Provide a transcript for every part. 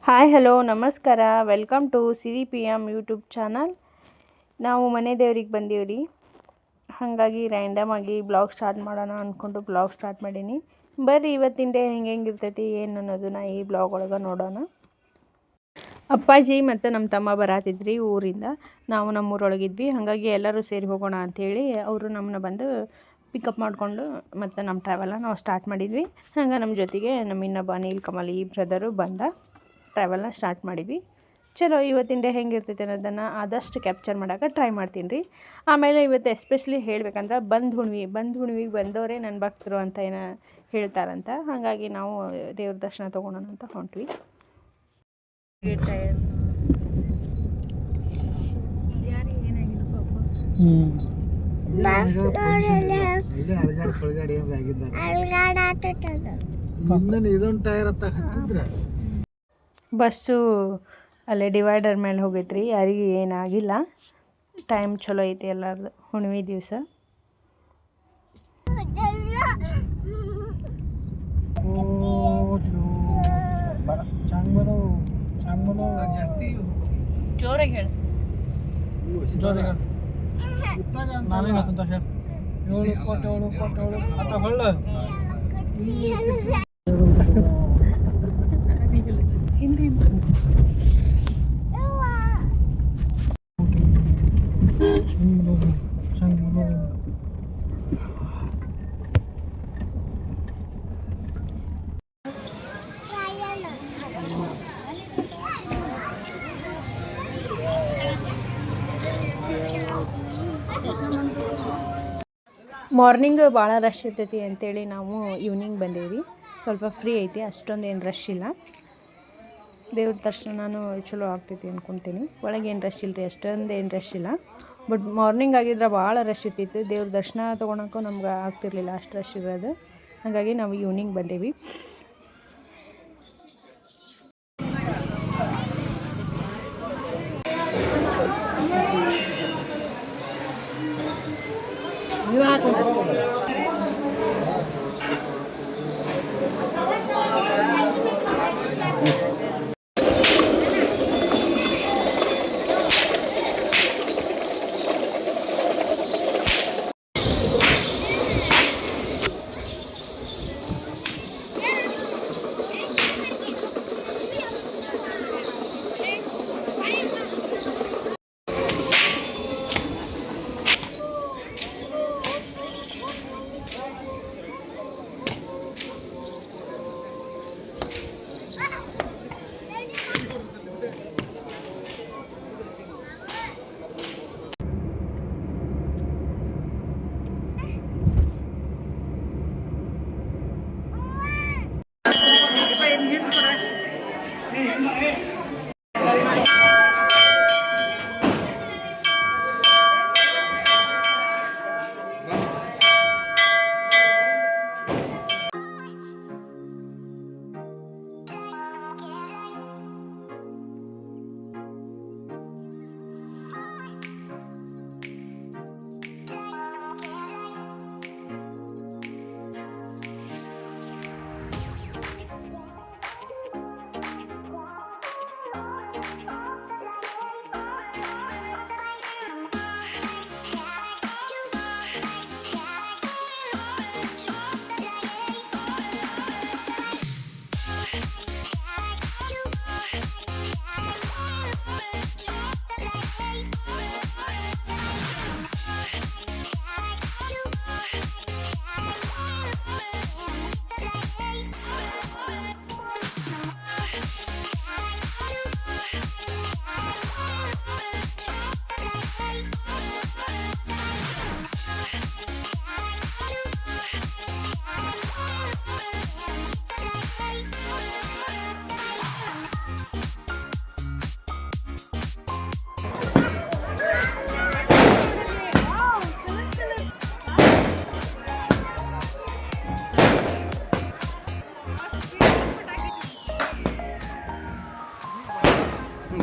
Hi hello ನಮಸ್ಕಾರ welcome to Siri P M YouTube channel. ನಾವು ಮನೆ ದೇವ್ರಿಗೆ ಬಂದೀವಿ ರೀ. ಹಾಗಾಗಿ ರ್ಯಾಂಡಮ್ ಆಗಿ ಬ್ಲಾಗ್ ಸ್ಟಾರ್ಟ್ ಮಾಡೋಣ ಅಂದ್ಕೊಂಡು ಬ್ಲಾಗ್ ಸ್ಟಾರ್ಟ್ ಮಾಡೀನಿ. ಬರ್ರಿ ಇವತ್ತಿನ ಡೇ ಹೆಂಗಿರ್ತೈತಿ ಏನು ಅನ್ನೋದನ್ನ ಈ ಬ್ಲಾಗ್ ಒಳಗೆ ನೋಡೋಣ. ಅಪ್ಪಾಜಿ ಮತ್ತು ನಮ್ಮ ತಮ್ಮ ಬರತ್ತಿದ್ರಿ ಊರಿಂದ. ನಾವು ನಮ್ಮೂರೊಳಗಿದ್ವಿ. ಹಾಗಾಗಿ ಎಲ್ಲರೂ ಸೇರಿ ಹೋಗೋಣ ಅಂಥೇಳಿ ಅವರು ನಮ್ಮನ್ನ ಬಂದು ಪಿಕಪ್ ಮಾಡಿಕೊಂಡು ಮತ್ತು ನಮ್ಮ ಟ್ರಾವೆಲ್ನ ನಾವು ಸ್ಟಾರ್ಟ್ ಮಾಡಿದ್ವಿ. ಹಂಗೆ ನಮ್ಮ ಜೊತೆಗೆ ನಮ್ಮ ಇನ್ನೊಬ್ಬ ನೀಲ್ಕಮಲ್ ಈ ಬ್ರದರು ಬಂದ ಟ್ರಾವೆಲ್ನ ಸ್ಟಾರ್ಟ್ ಮಾಡಿದ್ವಿ. ಚಲೋ ಇವತ್ತಿನ ಡೇ ಹೆಂಗಿರ್ತೈತೆ ಅನ್ನೋದನ್ನು ಆದಷ್ಟು ಕ್ಯಾಪ್ಚರ್ ಮಾಡೋಕೆ ಟ್ರೈ ಮಾಡ್ತೀನಿ ರೀ. ಆಮೇಲೆ ಇವತ್ತು ಎಸ್ಪೆಷಲಿ ಹೇಳ್ಬೇಕಂದ್ರೆ ಬಂದು ಹುಣ್ಣಿಮೆಗೆ ಬಂದವರೇ ನನ್ನ ಭಕ್ತರು ಅಂತ ಏನೋ ಹೇಳ್ತಾರಂತ. ಹಾಗಾಗಿ ನಾವು ದೇವ್ರ ದರ್ಶನ ತೊಗೊಳೋಣ ಅಂತ ಹೊಂಟ್ವಿ. ಬಸ್ಸು ಅಲ್ಲೇ ಡಿವೈಡರ್ ಮೇಲೆ ಹೋಗೈತ್ರಿ. ಯಾರಿಗೆ ಏನಾಗಿಲ್ಲ. ಟೈಮ್ ಚಲೋ ಐತಿ ಎಲ್ಲರದು ಹುಣ್ಣಿಮೆ ದಿವಸ. ಜೋರಾಗಿ ಹೇಳಿ. ಮಾರ್ನಿಂಗ್ ಭಾಳ ರಶ್ ಇರ್ತೈತಿ ಅಂತೇಳಿ ನಾವು ಈವ್ನಿಂಗ್ ಬಂದೇವಿ. ಸ್ವಲ್ಪ ಫ್ರೀ ಐತಿ, ಅಷ್ಟೊಂದು ಏನು ರಶ್ ಇಲ್ಲ. ದೇವ್ರ ದರ್ಶನನೂ ಚಲೋ ಆಗ್ತೈತಿ ಅಂದ್ಕೊತೀನಿ. ಒಳಗೇನು ರಶ್ ಇಲ್ಲ ರೀ, ಅಷ್ಟೊಂದು ಏನು ರಶ್ ಇಲ್ಲ. ಬಟ್ ಮಾರ್ನಿಂಗ್ ಆಗಿದ್ರೆ ಭಾಳ ರಶ್ ಇರ್ತಿತ್ತು. ದೇವ್ರ ದರ್ಶನ ತೊಗೊಳಕ್ಕೂ ನಮ್ಗೆ ಆಗ್ತಿರ್ಲಿಲ್ಲ, ಅಷ್ಟು ರಶ್ ಇರೋದು. ಹಾಗಾಗಿ ನಾವು ಈವ್ನಿಂಗ್ ಬಂದೇವಿ.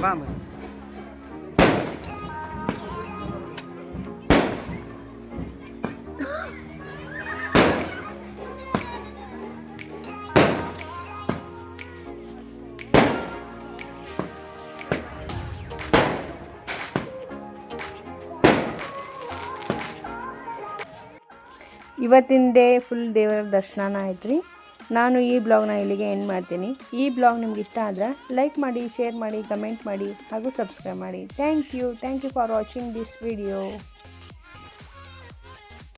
Vamos. ಇವತ್ತಿನ ಡೇ ಫುಲ್ ದೇವರ ದರ್ಶನ ಆಯ್ತು ರೀ. ನಾನು ಈ ಬ್ಲಾಗ್ನ ಇಲ್ಲಿಗೆ ಎಂಡ್ ಮಾಡ್ತೀನಿ. ಈ ಬ್ಲಾಗ್ ನಿಮ್ಗೆ ಇಷ್ಟ ಆದ್ರೆ ಲೈಕ್ ಮಾಡಿ, ಶೇರ್ ಮಾಡಿ, ಕಮೆಂಟ್ ಮಾಡಿ ಹಾಗೂ ಸಬ್ಸ್ಕ್ರೈಬ್ ಮಾಡಿ. Thank you for watching this video.